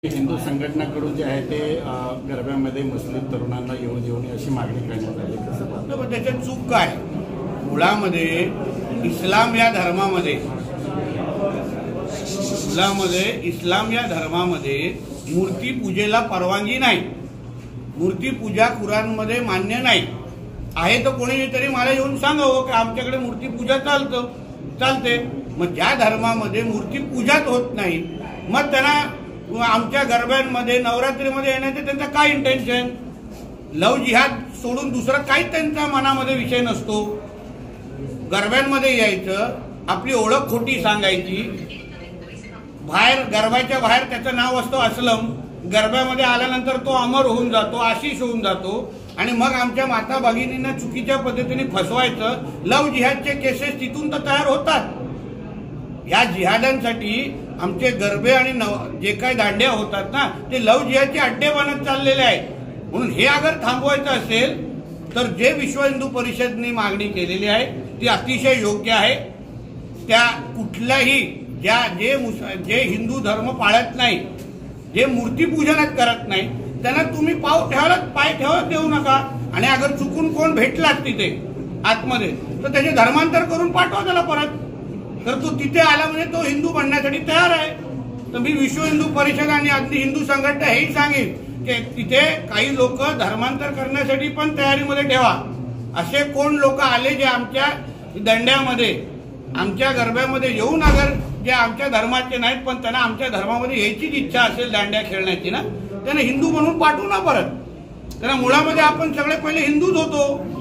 हिंदू संघटनाकडून जे आहे ते गरब्यामध्ये मुस्लिम तरुणांना येऊन येऊन अशी मागणी करण्यात आली। कसं पाहता? त्याच्यात चूक काय? मुळामध्ये इस्लाम या धर्मामध्ये मूर्ती पूजेला परवानगी नाही। मूर्ती पूजा कुराणमध्ये मान्य नाही आहे। तर कोणी तरी मला येऊन सांगावं की आमच्याकडे मूर्ती पूजा चालते। मग ज्या धर्मामध्ये मूर्ती पूजाच होत नाही, मग त्यांना आमच्या गरब्यांमध्ये नवरात्रीमध्ये येण्याचे त्यांचा काय इंटेन्शन? लव जिहाद सोडून दुसरा काही त्यांच्या मनामध्ये विषय नसतो। गरब्यांमध्ये यायचं, आपली ओळख खोटी सांगायची, बाहेर गरब्याच्या बाहेर त्याचं नाव असतं असलम, गरब्यामध्ये आल्यानंतर तो अमर होऊन जातो, आशिष होऊन जातो, आणि मग आमच्या माता भगिनींना चुकीच्या पद्धतीने फसवायचं। लव जिहादचे केसेस तिथून तर तयार होतात। या जिहादांसाठी आमचे गरबे आणि जे काही दांड्या होतात ना, ते लव जिहादचे अड्डे बनत चाललेले आहेत। म्हणून हे अगर थांबवायचं असेल तर जे विश्व हिंदू परिषदने मागणी केलेली आहे ती अतिशय योग्य आहे। त्या कुठल्याही जे हिंदू धर्म पाळत नाही, जे मूर्तीपूजनच करत नाही, त्यांना तुम्ही पाय ठेवत देऊ नका। आणि अगर चुकून कोण भेटलात तिथे आतमध्ये तर त्याचे धर्मांतर करून पाठवा त्याला परत। तर तो तिथे आला म्हणजे तो हिंदू बनण्यासाठी तयार आहे। तर मी विश्व हिंदू परिषद आणि आदि हिंदू संघटना हेही सांगेन की तिथे काही लोक धर्मांतर करण्यासाठी पण तयारीमध्ये ठेवा। असे कोण लोक आले जे आमच्या दंड्यामध्ये, आमच्या गरब्यामध्ये येऊन अगर जे आमच्या धर्माचे नाहीत पण त्यांना आमच्या धर्मामध्ये यायचीच इच्छा असेल दांड्या खेळण्याची ना, त्यांना हिंदू बनवून पाठवू ना परत। त्यांना मुळामध्ये आपण सगळे पहिले हिंदूच होतो,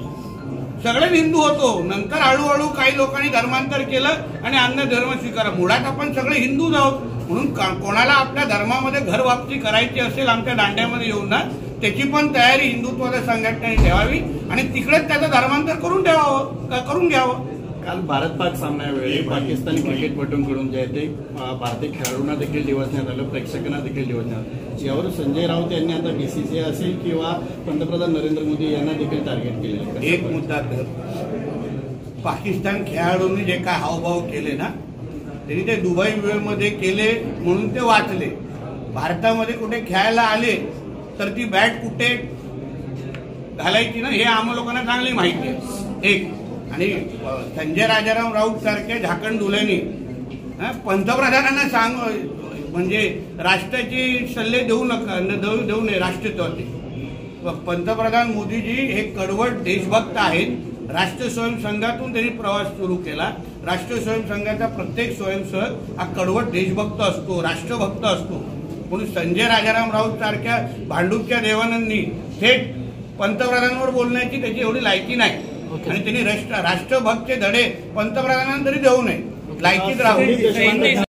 सगळेच हिंदू होतो। नंतर हळूहळू काही लोकांनी धर्मांतर केलं आणि अन्य धर्म स्वीकारला। मुळात आपण सगळे हिंदूच आहोत। म्हणून कोणाला आपल्या धर्मामध्ये घर वापसी करायची असेल आमच्या दांड्यामध्ये येऊन ना, त्याची पण तयारी हिंदुत्वाच्या संघटनेने ठेवावी आणि तिकडेच त्याचं धर्मांतर करून घ्यावं। काल भारत-पाक सामन्यावेळी पाकिस्तानी क्रिकेटपटूंकडून जे आहे ते भारतीय खेळाडूंना देखील डिवचण्यात आलं, प्रेक्षकांना देखील डिवचण्यात आलं। यावर संजय राऊत यांनी आता बीसीसीआय असेल किंवा पंतप्रधान नरेंद्र मोदी यांना देखील टार्गेट केले। एक मुद्दा तर पाकिस्तान खेळाडूंनी जे काय हावभाव केले ना, त्यांनी ते दुबईमध्ये केले म्हणून ते वाचले। भारतामध्ये कुठे खेळायला आले तर ती बॅट कुठे घालायची ना, हे आम्हा लोकांना चांगली माहिती आहे। एक आणि संजय राजाराम राऊत सारख्या झाकण डुल्याने पंतप्रधानांना म्हणजे राष्ट्राची सल्ले देऊ नये राष्ट्रत्वाचे। पंतप्रधान मोदीजी हे कडवट देशभक्त आहेत। राष्ट्र स्वयंसंघातून त्यांनी प्रवास सुरू केला। राष्ट्र स्वयंसंघाचा प्रत्येक स्वयंसेवक हा कडवट देशभक्त असतो, राष्ट्रभक्त असतो। म्हणून संजय राजाराम राऊत सारख्या भांडूपच्या देवानंदनी थेट पंतप्रधानांवर बोलण्याची त्याची एवढी लायकी नाही। आणि त्यांनी राष्ट्रभक्तचे धडे पंतप्रधानांना तरी देऊ नये, लायकीत राहू।